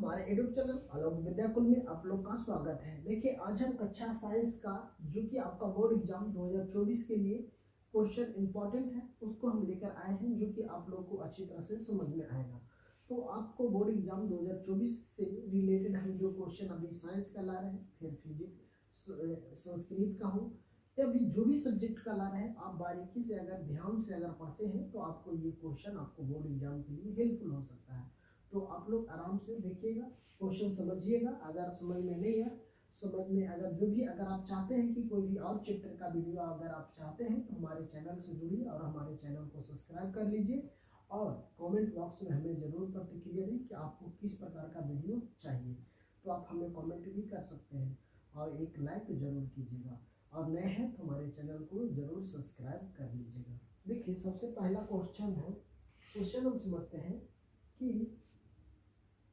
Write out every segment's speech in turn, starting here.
हमारे YouTube channel आलोक विद्याकुल में आप लोग का स्वागत है। देखिए आज हम कक्षा साइंस का जो कि आपका बोर्ड एग्जाम 2024 के लिए क्वेश्चन इंपॉर्टेंट है उसको हम लेकर आए हैं, जो कि आप लोग को अच्छी तरह से समझ में आएगा। तो आपको बोर्ड एग्जाम 2024 से रिलेटेड हम जो क्वेश्चन अभी साइंस का ला रहे हैं, फिर फिजिक्स, संस्कृत का हो या भी जो भी सब्जेक्ट का ला रहे हैं, आप बारीकी से अगर ध्यान से अगर पढ़ते हैं तो आपको ये क्वेश्चन आपको बोर्ड एग्जाम के लिए हेल्पफुल हो सकता है। तो आप लोग आराम से देखिएगा, क्वेश्चन समझिएगा। अगर समझ में नहीं है, समझ में अगर जो भी अगर आप चाहते हैं कि कोई भी और चैप्टर का वीडियो अगर आप चाहते हैं तो हमारे चैनल से जुड़िए और हमारे चैनल को सब्सक्राइब कर लीजिए और कमेंट बॉक्स में हमें ज़रूर प्रतिक्रिया दें कि आपको किस प्रकार का वीडियो चाहिए। तो आप हमें कमेंट भी कर सकते हैं और एक लाइक ज़रूर कीजिएगा, और नए हैं तो हमारे चैनल को ज़रूर सब्सक्राइब कर लीजिएगा। देखिए सबसे पहला क्वेश्चन है, क्वेश्चन हम समझते हैं कि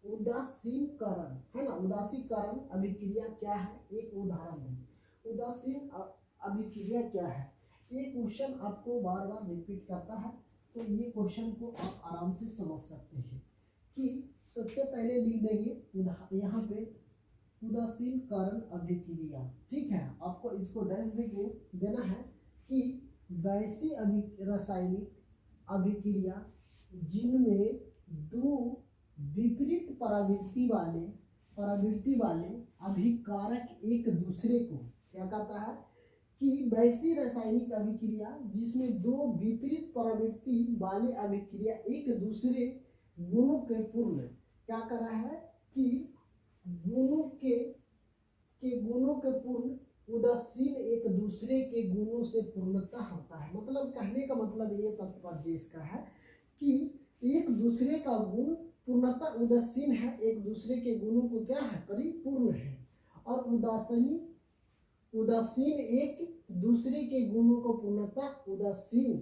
उदासीकरण है ना, उदासीकरण अभिक्रिया क्या है, एक उदाहरण है। उदासीन अभिक्रिया क्या है, ये क्वेश्चन आपको बार बार रिपीट करता है, तो ये क्वेश्चन को आप आराम से समझ सकते हैं कि सबसे पहले लिख देंगे यहाँ पे उदासीकरण अभिक्रिया। ठीक है, आपको इसको डैश देना है कि वैसी रासायनिक अभिक्रिया जिनमें दो विपरीत परावृत्ति वाले अभिकारक एक दूसरे को क्या कहता है कि वैसी रासायनिक अभिक्रिया जिसमें दो विपरीत प्रवृत्ति वाले अभिक्रिया एक दूसरे गुणों के पूर्ण क्या कर रहा है कि गुणों के पूर्ण उदासीन एक दूसरे के गुणों से पूर्णता होता है। मतलब कहने का मतलब ये तात्पर्य इसका है कि एक दूसरे का गुण पूर्णता उदासीन है, एक दूसरे के गुणों को क्या है परिपूर्ण है, और उदासीन एक दूसरे के गुणों को पूर्णता उदासीन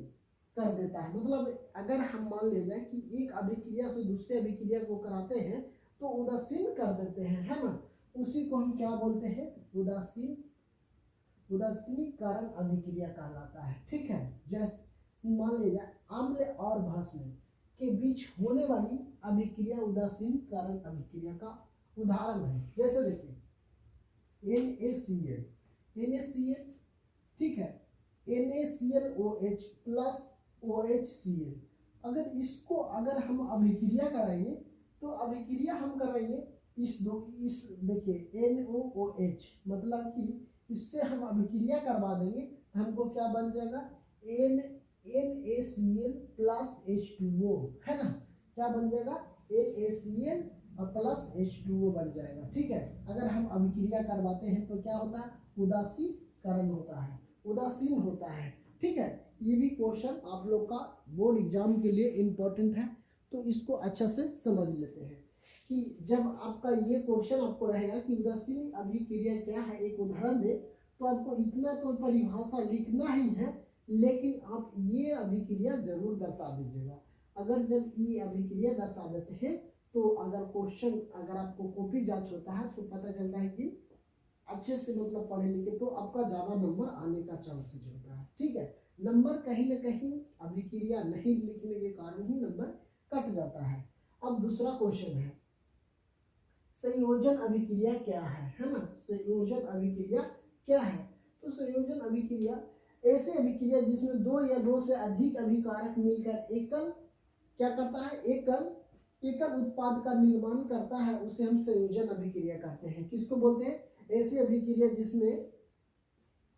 कर देता है। मतलब अगर हम मान ले जाए कि एक अभिक्रिया से दूसरे अभिक्रिया को कराते हैं तो उदासीन कर देते हैं, है ना, उसी को हम क्या बोलते हैं उदासीनीकरण अभिक्रिया कहलाता है। ठीक है, जैसे मान ले जाए अम्ल और भस्म के बीच होने वाली अभिक्रिया उदासीनीकरण अभिक्रिया का उदाहरण है। जैसे देखिए NaCl, ठीक है, NaClOH प्लस OHCl, अगर इसको अगर हम अभिक्रिया कराएंगे तो अभिक्रिया हम कराएंगे इस देखिए NaOH, मतलब कि इससे हम अभिक्रिया करवा देंगे तो हमको क्या बन जाएगा NaCl प्लस H2O, है ना, क्या बन जाएगा NaCl और प्लस H2O बन जाएगा। ठीक है, अगर हम अभिक्रिया करवाते हैं तो क्या होता है उदासीकरण होता है, उदासीन होता है। ठीक है, ये भी क्वेश्चन आप लोग का बोर्ड एग्जाम के लिए इम्पोर्टेंट है, तो इसको अच्छा से समझ लेते हैं कि जब आपका ये क्वेश्चन आपको रहेगा कि उदासीन अभिक्रिया क्या है, एक उदाहरण दे, तो आपको इतना तो परिभाषा लिखना ही है, लेकिन आप ये अभिक्रिया जरूर दर्शा दीजिएगा। अगर जब ये अभिक्रिया दर्शा देते हैं तो अगर क्वेश्चन अगर आपको कॉपी जांच होता है तो पता चलता है कि अच्छे से मतलब पढ़े लिखे तो आपका ज़्यादा नंबर आने का चांसेस होता है। ठीक है, नंबर कहीं ना कहीं अभिक्रिया नहीं लिखने के कारण ही नंबर कट जाता है। अब दूसरा क्वेश्चन है संयोजन अभिक्रिया क्या है ना, संयोजन अभिक्रिया क्या है। तो संयोजन अभिक्रिया ऐसे अभिक्रिया जिसमें दो या दो से अधिक अभिकारक मिलकर एकल क्या करता है एकल उत्पाद का निर्माण करता है, उसे हम संयोजन अभिक्रिया कहते हैं। किसको बोलते हैं, ऐसी अभिक्रिया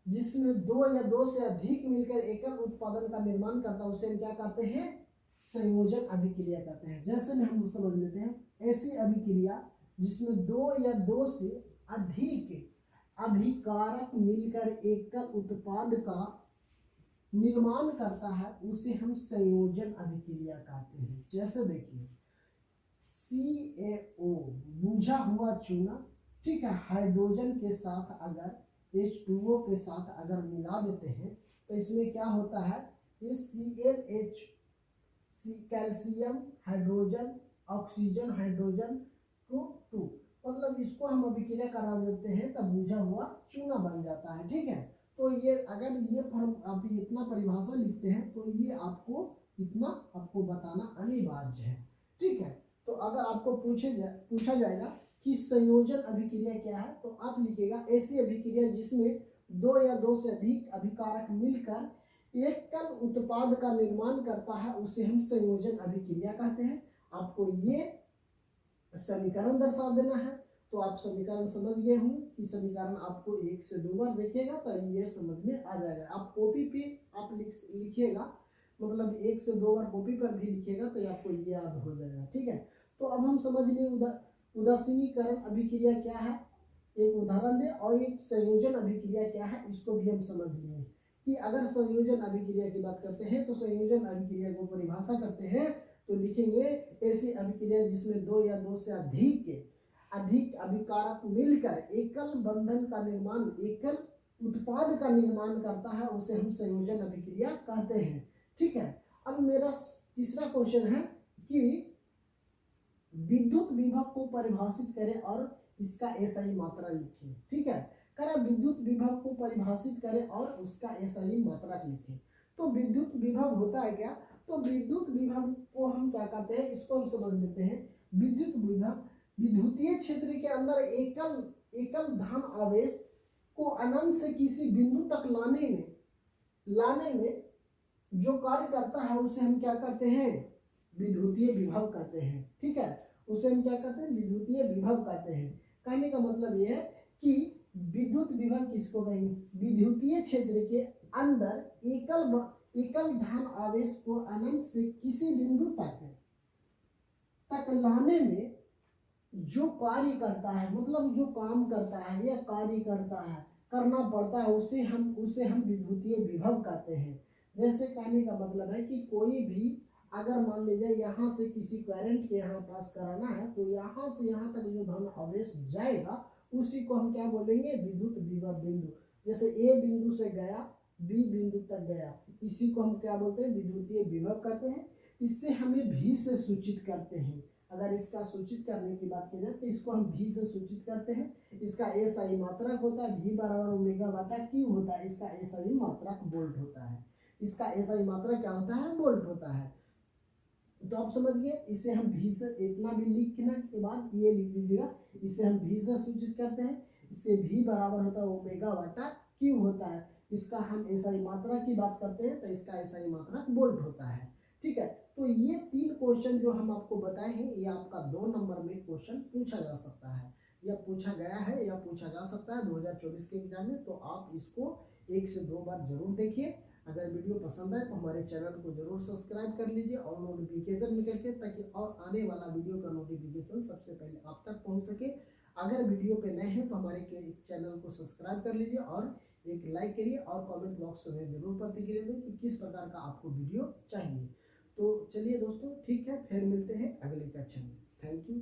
जिसमें दो या दो से अधिक मिलकर एकल उत्पादन का निर्माण करता है, उसे हम क्या कहते हैं संयोजन अभिक्रिया कहते हैं। जैसे में हम समझ लेते हैं ऐसी अभिक्रिया जिसमें दो या दो से अधिक अभिकारक मिलकर एकल उत्पाद का निर्माण करता है, उसे हम संयोजन अभिक्रिया कहते हैं। जैसे देखिए CaO बुझा हुआ चूना, ठीक है, हाइड्रोजन के साथ अगर H2O के साथ अगर मिला देते हैं तो इसमें क्या होता है, ये ClH calcium hydrogen oxygen hydrogen को 2, मतलब इसको हम अभिक्रिया करा देते हैं तब बुझा हुआ चूना बन जाता है। ठीक है, तो ये अगर ये फॉर्म आप इतना परिभाषा लिखते हैं तो ये आपको इतना आपको बताना अनिवार्य है। ठीक है, तो अगर आपको पूछा जाएगा कि संयोजन अभिक्रिया क्या है, तो आप लिखिएगा ऐसी अभिक्रिया जिसमें दो या दो से अधिक अभिकारक मिलकर एकल उत्पाद का निर्माण करता है उसे हम संयोजन अभिक्रिया कहते हैं। आपको ये समीकरण दर्शा देना है। तो आप समीकरण समझ गए हूँ कि समीकरण आपको 1 से 2 बार देखिएगा तो ये समझ में आ जाएगा। आप कॉपी पे आप लिखिएगा, मतलब 1 से 2 बार कॉपी पर भी लिखिएगा तो आपको ये याद हो जाएगा। ठीक है, तो अब हम समझ लिए उदासीनीकरण अभिक्रिया क्या है, एक उदाहरण दे, और एक संयोजन अभिक्रिया क्या है इसको भी हम समझ लिए कि अगर संयोजन अभिक्रिया की बात करते हैं तो संयोजन अभिक्रिया को परिभाषा करते हैं तो लिखेंगे ऐसी अभिक्रिया जिसमें दो या दो से अधिक अभिकारक मिलकर एकल बंधन का निर्माण, एकल उत्पाद का निर्माण करता है उसे हम संयोजन अभिक्रिया कहते हैं। ठीक है, अब मेरा तीसरा क्वेश्चन है कि विद्युत विभव को परिभाषित करें और इसका एसआई मात्रा लिखें। ठीक है, विद्युत विभव को परिभाषित करें और उसका एसआई मात्रा लिखें। तो विद्युत विभव होता है क्या, तो विद्युत विभव को हम क्या कहते हैं इसको हम समझ लेते हैं। विद्युत विभव विद्युतीय क्षेत्र के अंदर एकल धन आवेश को अनंत से किसी बिंदु तक लाने में जो कार्य करता है उसे हम क्या कहते हैं, विद्युतीय विभव कहते हैं। ठीक है, उसे हम क्या कहते हैं, विद्युतीय विभव कहते हैं। कहने का मतलब यह है कि विद्युत विभव किसको कहेंगे, विद्युतीय क्षेत्र के अंदर एकल धन आवेश को अनंत से किसी बिंदु तक लाने में जो कार्य करता है, मतलब जो काम करता है या कार्य करना पड़ता है उसे हम विद्युतीय विभव कहते हैं। जैसे कहने का मतलब है कि कोई भी अगर मान लीजिए यहाँ से किसी करंट के यहाँ पास कराना है तो यहाँ से यहाँ तक जो धन आवेश जाएगा उसी को हम क्या बोलेंगे, विद्युत विभव बिंदु। जैसे ए बिंदु से गया बी बिंदु तक गया, इसी को हम क्या बोलते हैं, विद्युतीय विभव कहते हैं। इससे हमें भी से सूचित करते हैं। अगर इसका सूचित करने की बात की जाए तो इसको हम भी से सूचित करते हैं। इसका एसआई मात्रक होता है V बराबर ओमेगा बटा Q होता है। इसका एसआई मात्रक वोल्ट होता है। इसका एसआई मात्रक क्या होता है, वोल्ट होता है। तो आप समझ गए, इसे हम भी से इतना भी लिखने के बाद ये लिख लीजिएगा, इसे हम भी से सूचित करते हैं। इससे V बराबर होता है ओमेगा बटा Q होता है। इसका हम एसआई मात्रा की बात करते हैं तो इसका एसआई मात्रक वोल्ट होता है। ठीक है, तो ये 3 क्वेश्चन जो हम आपको बताए हैं ये आपका 2 नंबर में क्वेश्चन पूछा जा सकता है, या पूछा गया है या पूछा जा सकता है 2024 के एग्जाम में। तो आप इसको 1 से 2 बार जरूर देखिए। अगर वीडियो पसंद आए तो हमारे चैनल को जरूर सब्सक्राइब कर लीजिए और नोटिफिकेशन में करके, ताकि और आने वाला वीडियो का नोटिफिकेशन सबसे पहले आप तक पहुंच सके। अगर वीडियो पे नए हैं तो हमारे चैनल को सब्सक्राइब कर लीजिए और एक लाइक करिए और कमेंट बॉक्स में जरूर प्रतिक्रिया दें कि किस प्रकार का आपको वीडियो चाहिए। तो चलिए दोस्तों, ठीक है, फिर मिलते हैं अगले कक्षा में। Thank you.